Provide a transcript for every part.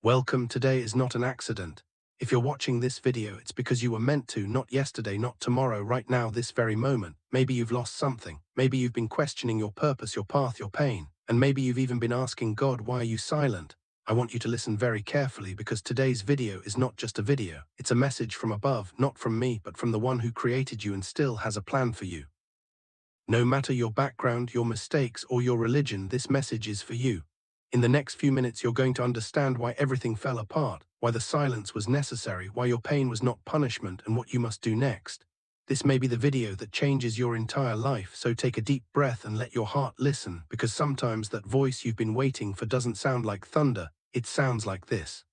Welcome. Today is not an accident. If you're watching this video, it's because you were meant to, not yesterday, not tomorrow, right now, this very moment. Maybe you've lost something. Maybe you've been questioning your purpose, your path, your pain. And maybe you've even been asking God, why are you silent? I want you to listen very carefully because today's video is not just a video. It's a message from above, not from me, but from the one who created you and still has a plan for you. No matter your background, your mistakes, or your religion, this message is for you. In the next few minutes, you're going to understand why everything fell apart, why the silence was necessary, why your pain was not punishment, and what you must do next. This may be the video that changes your entire life, so take a deep breath and let your heart listen, because sometimes that voice you've been waiting for doesn't sound like thunder, it sounds like this.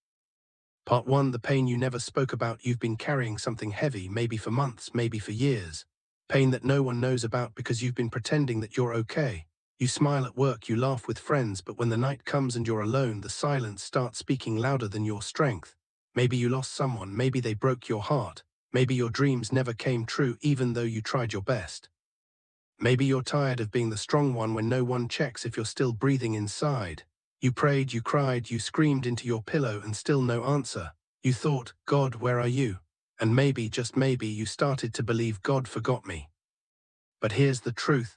Part 1. The pain you never spoke about. You've been carrying something heavy, maybe for months, maybe for years. Pain that no one knows about because you've been pretending that you're okay. You smile at work, you laugh with friends, but when the night comes and you're alone, the silence starts speaking louder than your strength. Maybe you lost someone, maybe they broke your heart. Maybe your dreams never came true even though you tried your best. Maybe you're tired of being the strong one when no one checks if you're still breathing inside. You prayed, you cried, you screamed into your pillow and still no answer. You thought, God, where are you? And maybe, just maybe, you started to believe God forgot me. But here's the truth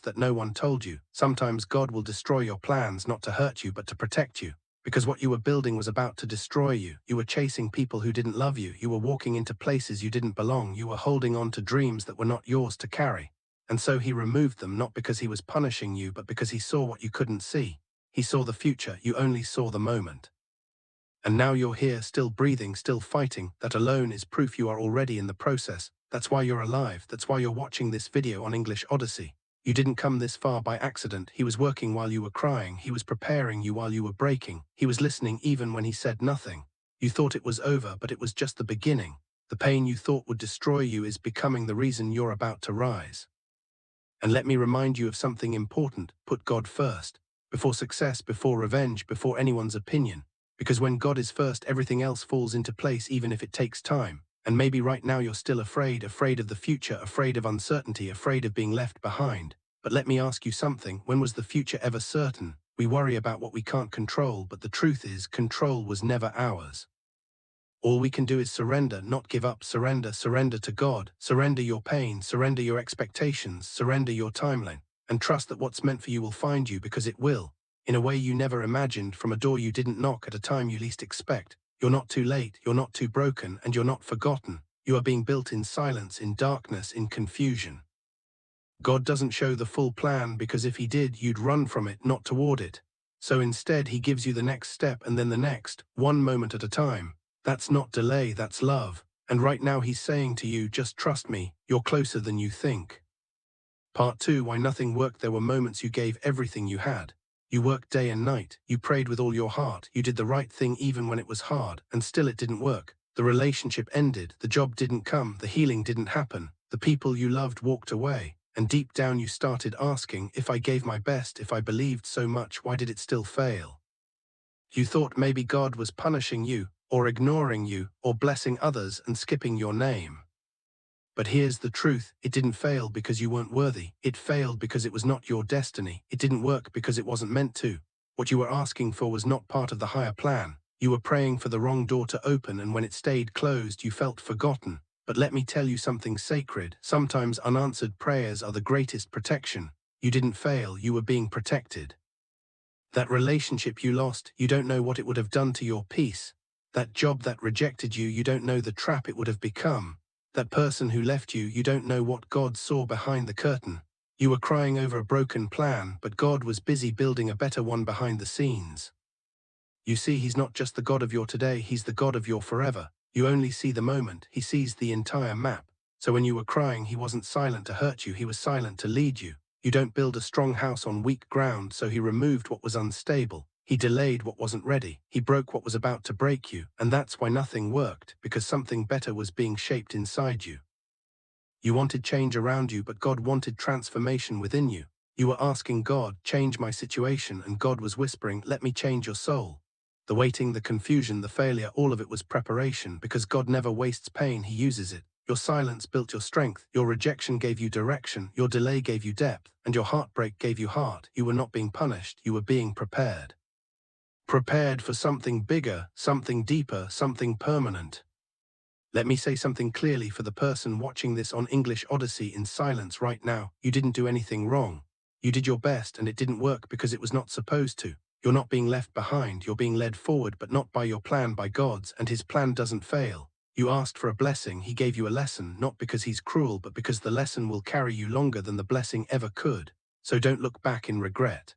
that no one told you. Sometimes God will destroy your plans not to hurt you but to protect you. Because what you were building was about to destroy you. You were chasing people who didn't love you. You were walking into places you didn't belong. You were holding on to dreams that were not yours to carry. And so he removed them, not because he was punishing you, but because he saw what you couldn't see. He saw the future, you only saw the moment. And now you're here, still breathing, still fighting. That alone is proof you are already in the process. That's why you're alive. That's why you're watching this video on English Odyssey. You didn't come this far by accident. He was working while you were crying. He was preparing you while you were breaking. He was listening even when he said nothing. You thought it was over, but it was just the beginning. The pain you thought would destroy you is becoming the reason you're about to rise. And let me remind you of something important. Put God first. Before success, before revenge, before anyone's opinion. Because when God is first, everything else falls into place, even if it takes time. And maybe right now you're still afraid of the future, afraid of uncertainty, afraid of being left behind. But let me ask you something. When was the future ever certain? We worry about what we can't control, but the truth is, control was never ours. All we can do is surrender, not give up. Surrender to God. Surrender your pain, surrender your expectations, surrender your timeline. And trust that what's meant for you will find you, because it will. In a way you never imagined, from a door you didn't knock, at a time you least expect. You're not too late, you're not too broken, and you're not forgotten. You are being built in silence, in darkness, in confusion. God doesn't show the full plan, because if he did, you'd run from it, not toward it. So instead, he gives you the next step and then the next, one moment at a time. That's not delay, that's love. And right now he's saying to you, just trust me, you're closer than you think. Part 2. Why nothing worked. There were moments you gave everything you had. You worked day and night, you prayed with all your heart, you did the right thing even when it was hard, and still it didn't work. The relationship ended, the job didn't come, the healing didn't happen, the people you loved walked away, and deep down you started asking, if I gave my best, if I believed so much, why did it still fail? You thought maybe God was punishing you, or ignoring you, or blessing others and skipping your name. But here's the truth, it didn't fail because you weren't worthy. It failed because it was not your destiny. It didn't work because it wasn't meant to. What you were asking for was not part of the higher plan. You were praying for the wrong door to open, and when it stayed closed, you felt forgotten. But let me tell you something sacred. Sometimes unanswered prayers are the greatest protection. You didn't fail, you were being protected. That relationship you lost, you don't know what it would have done to your peace. That job that rejected you, you don't know the trap it would have become. That person who left you, you don't know what God saw behind the curtain. You were crying over a broken plan, but God was busy building a better one behind the scenes. You see, he's not just the God of your today, he's the God of your forever. You only see the moment, he sees the entire map. So when you were crying, he wasn't silent to hurt you, he was silent to lead you. You don't build a strong house on weak ground, so he removed what was unstable. He delayed what wasn't ready. He broke what was about to break you. And that's why nothing worked, because something better was being shaped inside you. You wanted change around you, but God wanted transformation within you. You were asking God, change my situation, and God was whispering, let me change your soul. The waiting, the confusion, the failure, all of it was preparation, because God never wastes pain, he uses it. Your silence built your strength, your rejection gave you direction, your delay gave you depth, and your heartbreak gave you heart. You were not being punished, you were being prepared. prepared for something bigger, something deeper, something permanent. Let me say something clearly for the person watching this on English Odyssey in silence right now. You didn't do anything wrong. You did your best and it didn't work because it was not supposed to. You're not being left behind, you're being led forward, but not by your plan, by God's, and his plan doesn't fail. You asked for a blessing, he gave you a lesson, not because he's cruel, but because the lesson will carry you longer than the blessing ever could. So don't look back in regret.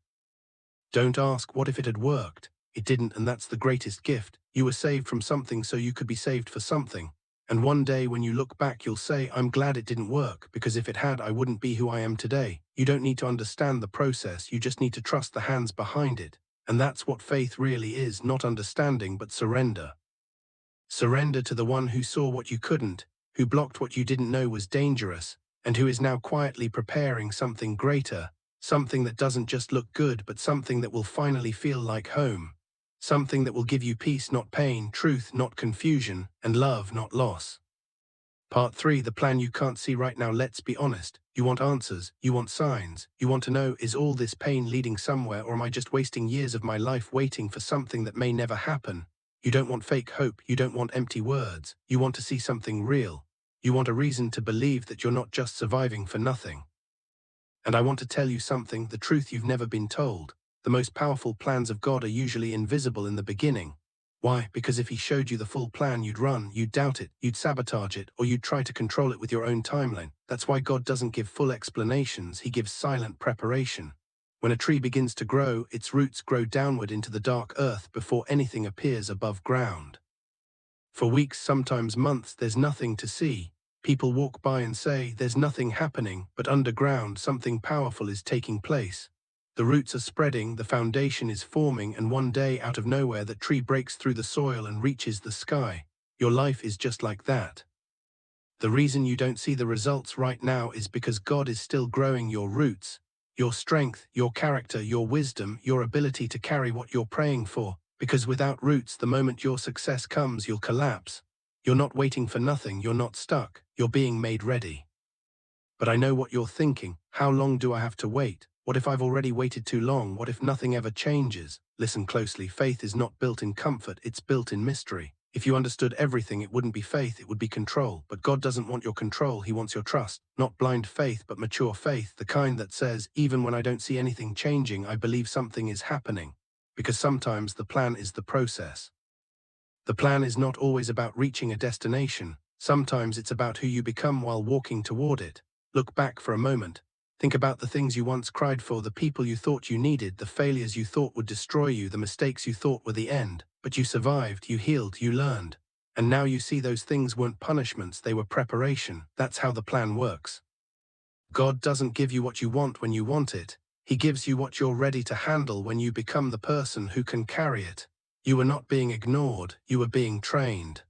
Don't ask, what if it had worked? It didn't, and that's the greatest gift. You were saved from something so you could be saved for something. And one day when you look back, you'll say, I'm glad it didn't work, because if it had, I wouldn't be who I am today. You don't need to understand the process, you just need to trust the hands behind it. And that's what faith really is, not understanding, but surrender. Surrender to the one who saw what you couldn't, who blocked what you didn't know was dangerous, and who is now quietly preparing something greater, something that doesn't just look good, but something that will finally feel like home. Something that will give you peace, not pain, truth, not confusion, and love, not loss. Part 3, the plan you can't see right now. Let's be honest. You want answers, you want signs, you want to know, is all this pain leading somewhere, or am I just wasting years of my life waiting for something that may never happen? You don't want fake hope, you don't want empty words, you want to see something real. You want a reason to believe that you're not just surviving for nothing. And I want to tell you something, the truth you've never been told. The most powerful plans of God are usually invisible in the beginning. Why? Because if he showed you the full plan, you'd run, you'd doubt it, you'd sabotage it, or you'd try to control it with your own timeline. That's why God doesn't give full explanations, he gives silent preparation. When a tree begins to grow, its roots grow downward into the dark earth before anything appears above ground. For weeks, sometimes months, there's nothing to see. People walk by and say, there's nothing happening, but underground something powerful is taking place. The roots are spreading, the foundation is forming, and one day, out of nowhere, that tree breaks through the soil and reaches the sky. Your life is just like that. The reason you don't see the results right now is because God is still growing your roots, your strength, your character, your wisdom, your ability to carry what you're praying for. Because without roots, the moment your success comes, you'll collapse. You're not waiting for nothing, you're not stuck, you're being made ready. But I know what you're thinking. How long do I have to wait? What if I've already waited too long? What if nothing ever changes? Listen closely, faith is not built in comfort, it's built in mystery. If you understood everything, it wouldn't be faith, it would be control. But God doesn't want your control, he wants your trust. Not blind faith, but mature faith, the kind that says, even when I don't see anything changing, I believe something is happening. Because sometimes the plan is the process. The plan is not always about reaching a destination. Sometimes it's about who you become while walking toward it. Look back for a moment. Think about the things you once cried for, the people you thought you needed, the failures you thought would destroy you, the mistakes you thought were the end. But you survived, you healed, you learned. And now you see those things weren't punishments, they were preparation. That's how the plan works. God doesn't give you what you want when you want it. He gives you what you're ready to handle when you become the person who can carry it. You were not being ignored, you were being trained.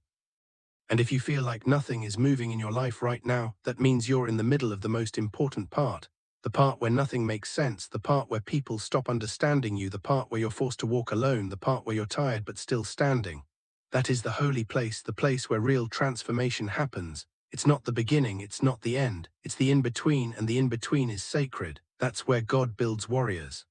And if you feel like nothing is moving in your life right now, that means you're in the middle of the most important part. The part where nothing makes sense, the part where people stop understanding you, the part where you're forced to walk alone, the part where you're tired but still standing. That is the holy place, the place where real transformation happens. It's not the beginning, it's not the end, it's the in-between, and the in-between is sacred. That's where God builds warriors.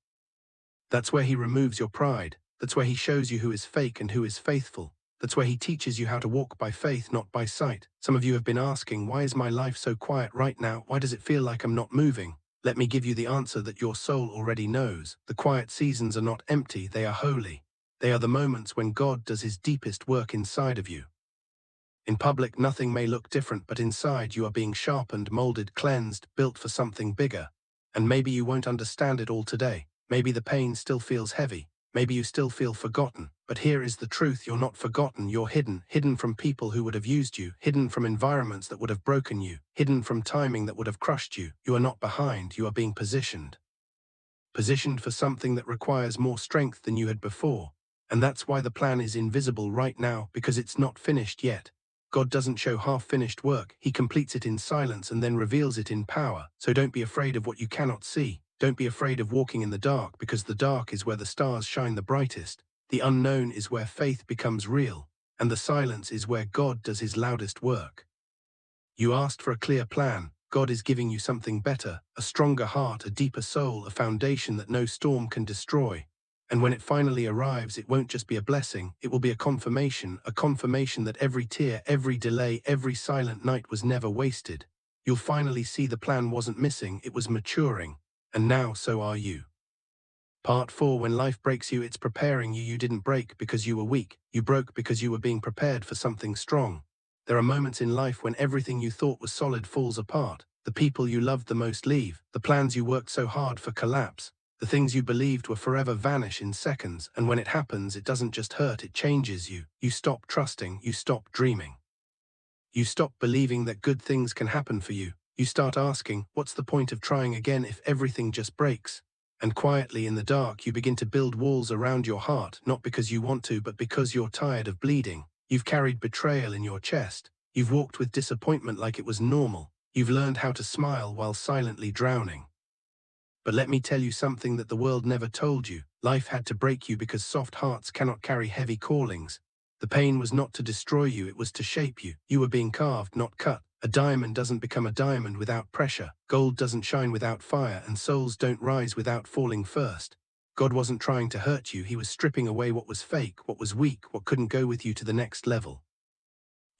That's where he removes your pride. That's where he shows you who is fake and who is faithful. That's where he teaches you how to walk by faith, not by sight. Some of you have been asking, why is my life so quiet right now? Why does it feel like I'm not moving? Let me give you the answer that your soul already knows. The quiet seasons are not empty, they are holy. They are the moments when God does his deepest work inside of you. In public, nothing may look different, but inside you are being sharpened, molded, cleansed, built for something bigger. And maybe you won't understand it all today. Maybe the pain still feels heavy. Maybe you still feel forgotten. But here is the truth, you're not forgotten, you're hidden from people who would have used you, hidden from environments that would have broken you, hidden from timing that would have crushed you. You are not behind, you are being positioned. Positioned for something that requires more strength than you had before. And that's why the plan is invisible right now, because it's not finished yet. God doesn't show half-finished work, he completes it in silence and then reveals it in power. So don't be afraid of what you cannot see. Don't be afraid of walking in the dark, because the dark is where the stars shine the brightest. The unknown is where faith becomes real, and the silence is where God does his loudest work. You asked for a clear plan. God is giving you something better, a stronger heart, a deeper soul, a foundation that no storm can destroy. And when it finally arrives, it won't just be a blessing, it will be a confirmation that every tear, every delay, every silent night was never wasted. You'll finally see the plan wasn't missing, it was maturing. And now so are you. Part 4. When life breaks you, it's preparing you. You didn't break because you were weak. You broke because you were being prepared for something strong. There are moments in life when everything you thought was solid falls apart. The people you loved the most leave. The plans you worked so hard for collapse. The things you believed were forever vanish in seconds. And when it happens, it doesn't just hurt, it changes you. You stop trusting. You stop dreaming. You stop believing that good things can happen for you. You start asking, what's the point of trying again if everything just breaks? And quietly in the dark, you begin to build walls around your heart, not because you want to, but because you're tired of bleeding. You've carried betrayal in your chest. You've walked with disappointment like it was normal. You've learned how to smile while silently drowning. But let me tell you something that the world never told you. Life had to break you because soft hearts cannot carry heavy callings. The pain was not to destroy you, it was to shape you. You were being carved, not cut. A diamond doesn't become a diamond without pressure. Gold doesn't shine without fire, and souls don't rise without falling first. God wasn't trying to hurt you, he was stripping away what was fake, what was weak, what couldn't go with you to the next level.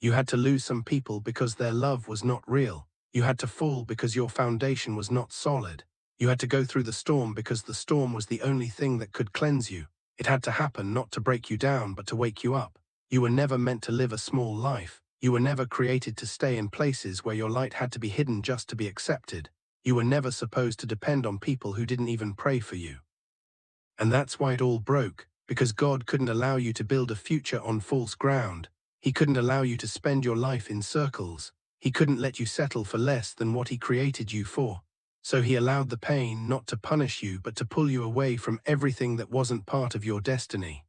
You had to lose some people because their love was not real. You had to fall because your foundation was not solid. You had to go through the storm because the storm was the only thing that could cleanse you. It had to happen not to break you down, but to wake you up. You were never meant to live a small life. You were never created to stay in places where your light had to be hidden just to be accepted. You were never supposed to depend on people who didn't even pray for you. And that's why it all broke, because God couldn't allow you to build a future on false ground. He couldn't allow you to spend your life in circles. He couldn't let you settle for less than what he created you for. So he allowed the pain not to punish you, but to pull you away from everything that wasn't part of your destiny.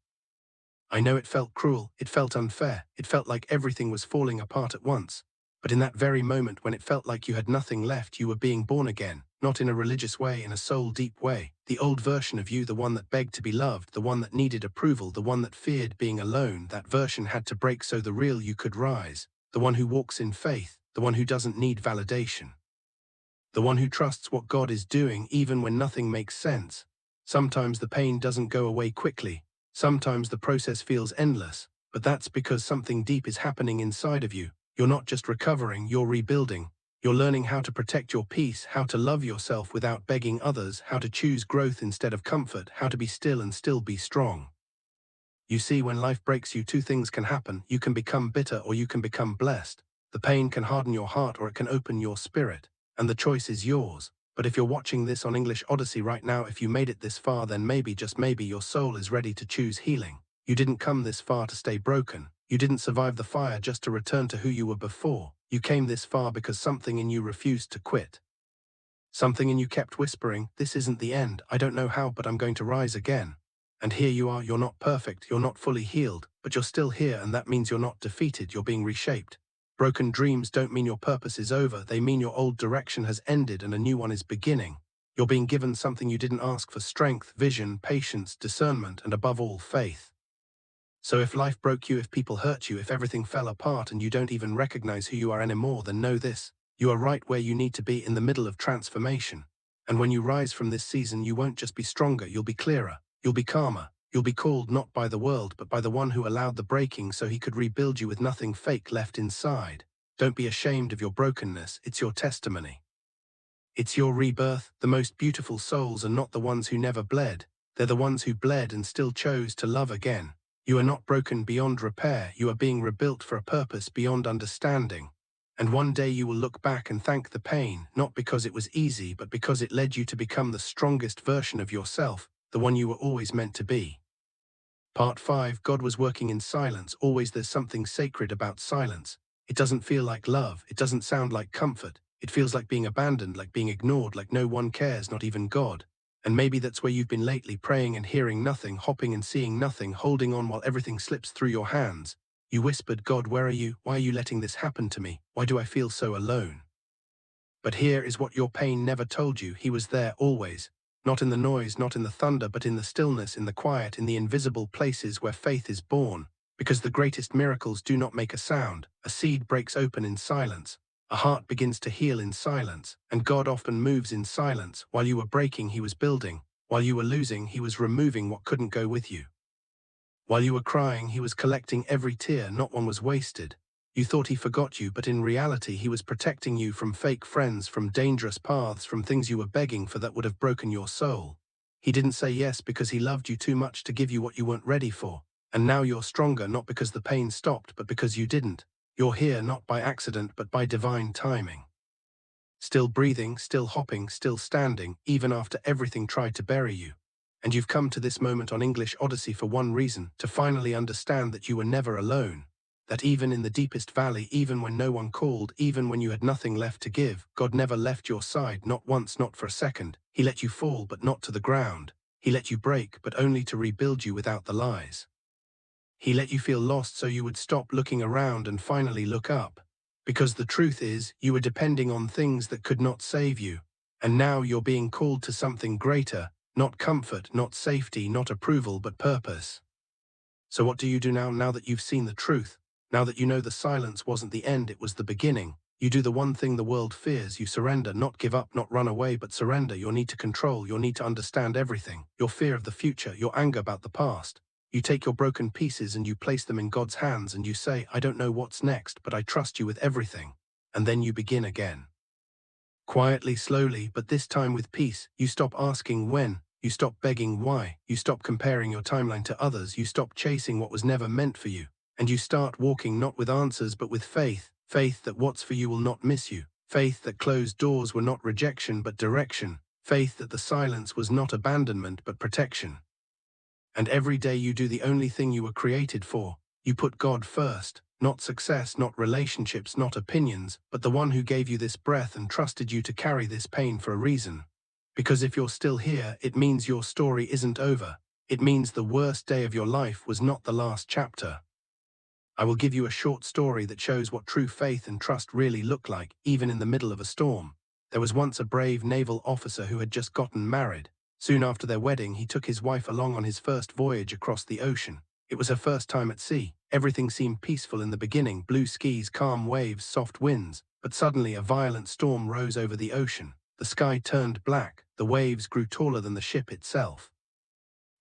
I know it felt cruel, it felt unfair, it felt like everything was falling apart at once. But in that very moment when it felt like you had nothing left, you were being born again, not in a religious way, in a soul-deep way. The old version of you, the one that begged to be loved, the one that needed approval, the one that feared being alone, that version had to break so the real you could rise. The one who walks in faith, the one who doesn't need validation. The one who trusts what God is doing even when nothing makes sense. Sometimes the pain doesn't go away quickly. Sometimes the process feels endless, but that's because something deep is happening inside of you. You're not just recovering, you're rebuilding. You're learning how to protect your peace, how to love yourself without begging others, how to choose growth instead of comfort, how to be still and still be strong. You see, when life breaks you, two things can happen. You can become bitter or you can become blessed. The pain can harden your heart or it can open your spirit. And the choice is yours. But if you're watching this on English Odyssey right now, if you made it this far, then maybe, just maybe, your soul is ready to choose healing. You didn't come this far to stay broken. You didn't survive the fire just to return to who you were before. You came this far because something in you refused to quit. Something in you kept whispering, this isn't the end, I don't know how, but I'm going to rise again. And here you are, you're not perfect, you're not fully healed, but you're still here, and that means you're not defeated, you're being reshaped. Broken dreams don't mean your purpose is over, they mean your old direction has ended and a new one is beginning. You're being given something you didn't ask for: strength, vision, patience, discernment, and above all, faith. So if life broke you, if people hurt you, if everything fell apart and you don't even recognize who you are anymore, then know this: you are right where you need to be, in the middle of transformation. And when you rise from this season, you won't just be stronger, you'll be clearer, you'll be calmer, you'll be called not by the world but by the one who allowed the breaking so he could rebuild you with nothing fake left inside. Don't be ashamed of your brokenness, it's your testimony. It's your rebirth. The most beautiful souls are not the ones who never bled, they're the ones who bled and still chose to love again. You are not broken beyond repair, you are being rebuilt for a purpose beyond understanding. And one day you will look back and thank the pain, not because it was easy, but because it led you to become the strongest version of yourself, the one you were always meant to be. Part 5. God was working in silence. Always there's something sacred about silence. It doesn't feel like love, it doesn't sound like comfort. It feels like being abandoned, like being ignored, like no one cares, not even God. And maybe that's where you've been lately, praying and hearing nothing, hopping and seeing nothing, holding on while everything slips through your hands. You whispered, God, where are you? Why are you letting this happen to me? Why do I feel so alone? But here is what your pain never told you: he was there always. Not in the noise, not in the thunder, but in the stillness, in the quiet, in the invisible places where faith is born. Because the greatest miracles do not make a sound. A seed breaks open in silence. A heart begins to heal in silence. And God often moves in silence. While you were breaking, he was building. While you were losing, he was removing what couldn't go with you. While you were crying, he was collecting every tear, not one was wasted. You thought he forgot you, but in reality he was protecting you from fake friends, from dangerous paths, from things you were begging for that would have broken your soul. He didn't say yes because he loved you too much to give you what you weren't ready for. And now you're stronger, not because the pain stopped, but because you didn't. You're here not by accident, but by divine timing. Still breathing, still hopping, still standing, even after everything tried to bury you. And you've come to this moment on English Odyssey for one reason, to finally understand that you were never alone. That even in the deepest valley, even when no one called, even when you had nothing left to give, God never left your side, not once, not for a second. He let you fall, but not to the ground. He let you break, but only to rebuild you without the lies. He let you feel lost so you would stop looking around and finally look up. Because the truth is, you were depending on things that could not save you. And now you're being called to something greater, not comfort, not safety, not approval, but purpose. So what do you do now that you've seen the truth? Now that you know the silence wasn't the end, it was the beginning. You do the one thing the world fears. You surrender, not give up, not run away, but surrender. Your need to control, your need to understand everything, your fear of the future, your anger about the past. You take your broken pieces and you place them in God's hands and you say, I don't know what's next, but I trust you with everything. And then you begin again. Quietly, slowly, but this time with peace. You stop asking when. You stop begging why. You stop comparing your timeline to others. You stop chasing what was never meant for you. And you start walking not with answers but with faith. Faith that what's for you will not miss you. Faith that closed doors were not rejection but direction. Faith that the silence was not abandonment but protection. And every day you do the only thing you were created for. You put God first. Not success, not relationships, not opinions, but the one who gave you this breath and trusted you to carry this pain for a reason. Because if you're still here, it means your story isn't over. It means the worst day of your life was not the last chapter. I will give you a short story that shows what true faith and trust really look like, even in the middle of a storm. There was once a brave naval officer who had just gotten married. Soon after their wedding, he took his wife along on his first voyage across the ocean. It was her first time at sea. Everything seemed peaceful in the beginning, blue skies, calm waves, soft winds. But suddenly a violent storm rose over the ocean. The sky turned black, the waves grew taller than the ship itself.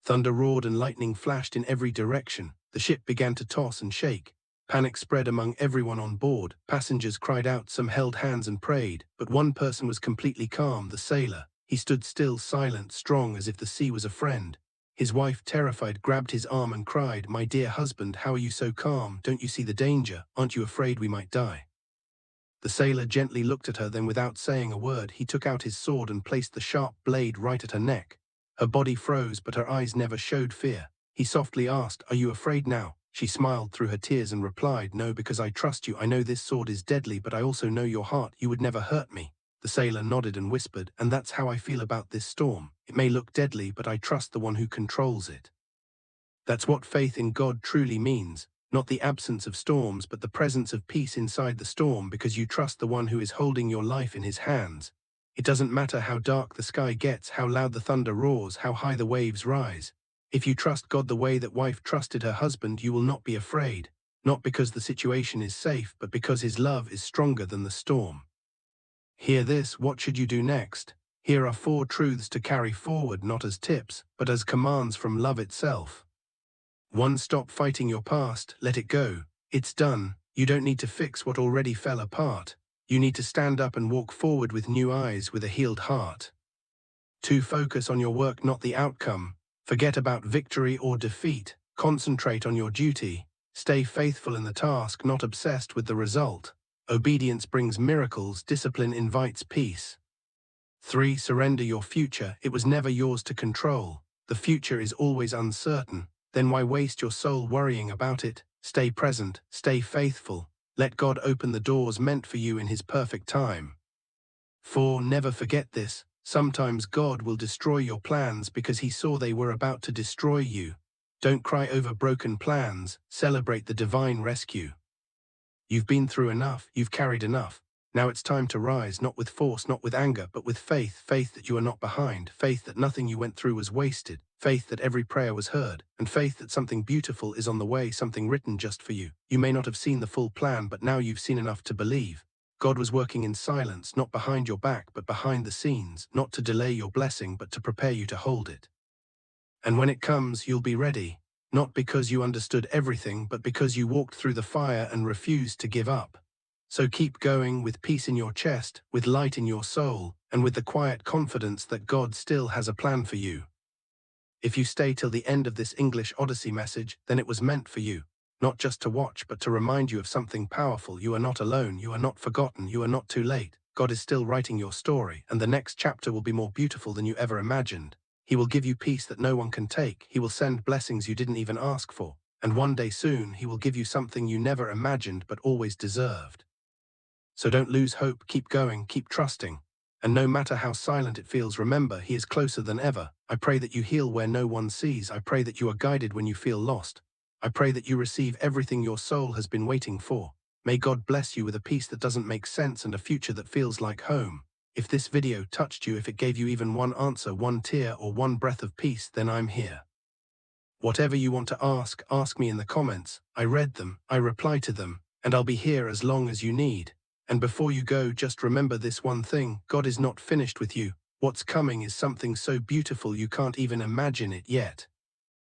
Thunder roared and lightning flashed in every direction. The ship began to toss and shake. Panic spread among everyone on board. Passengers cried out, some held hands and prayed. But one person was completely calm, the sailor. He stood still, silent, strong, as if the sea was a friend. His wife, terrified, grabbed his arm and cried, my dear husband, how are you so calm? Don't you see the danger? Aren't you afraid we might die? The sailor gently looked at her, then without saying a word, he took out his sword and placed the sharp blade right at her neck. Her body froze, but her eyes never showed fear. He softly asked, are you afraid now? She smiled through her tears and replied, no, because I trust you. I know this sword is deadly, but I also know your heart. You would never hurt me. The sailor nodded and whispered, and that's how I feel about this storm. It may look deadly, but I trust the one who controls it. That's what faith in God truly means. Not the absence of storms, but the presence of peace inside the storm, because you trust the one who is holding your life in his hands. It doesn't matter how dark the sky gets, how loud the thunder roars, how high the waves rise. If you trust God the way that wife trusted her husband, you will not be afraid. Not because the situation is safe, but because his love is stronger than the storm. Hear this, what should you do next? Here are 4 truths to carry forward, not as tips, but as commands from love itself. 1. Stop fighting your past, let it go. It's done. You don't need to fix what already fell apart. You need to stand up and walk forward with new eyes, with a healed heart. 2. Focus on your work, not the outcome. Forget about victory or defeat. Concentrate on your duty. Stay faithful in the task, not obsessed with the result. Obedience brings miracles, discipline invites peace. 3. Surrender your future. It was never yours to control. The future is always uncertain. Then why waste your soul worrying about it? Stay present, stay faithful. Let God open the doors meant for you in His perfect time. 4. Never forget this. Sometimes God will destroy your plans because He saw they were about to destroy you. Don't cry over broken plans, celebrate the divine rescue. You've been through enough, you've carried enough. Now it's time to rise, not with force, not with anger, but with faith. Faith that you are not behind, faith that nothing you went through was wasted, faith that every prayer was heard, and faith that something beautiful is on the way, something written just for you. You may not have seen the full plan, but now you've seen enough to believe. God was working in silence, not behind your back, but behind the scenes, not to delay your blessing, but to prepare you to hold it. And when it comes, you'll be ready, not because you understood everything, but because you walked through the fire and refused to give up. So keep going with peace in your chest, with light in your soul, and with the quiet confidence that God still has a plan for you. If you stay till the end of this English Odyssey message, then it was meant for you, not just to watch, but to remind you of something powerful. You are not alone, you are not forgotten, you are not too late. God is still writing your story, and the next chapter will be more beautiful than you ever imagined. He will give you peace that no one can take. He will send blessings you didn't even ask for. And one day soon, He will give you something you never imagined but always deserved. So don't lose hope, keep going, keep trusting. And no matter how silent it feels, remember, He is closer than ever. I pray that you heal where no one sees. I pray that you are guided when you feel lost. I pray that you receive everything your soul has been waiting for. May God bless you with a peace that doesn't make sense and a future that feels like home. If this video touched you, if it gave you even one answer, one tear, or one breath of peace, then I'm here. Whatever you want to ask me in the comments. I read them, I reply to them, and I'll be here as long as you need. And before you go, just remember this one thing: God is not finished with you. What's coming is something so beautiful you can't even imagine it yet.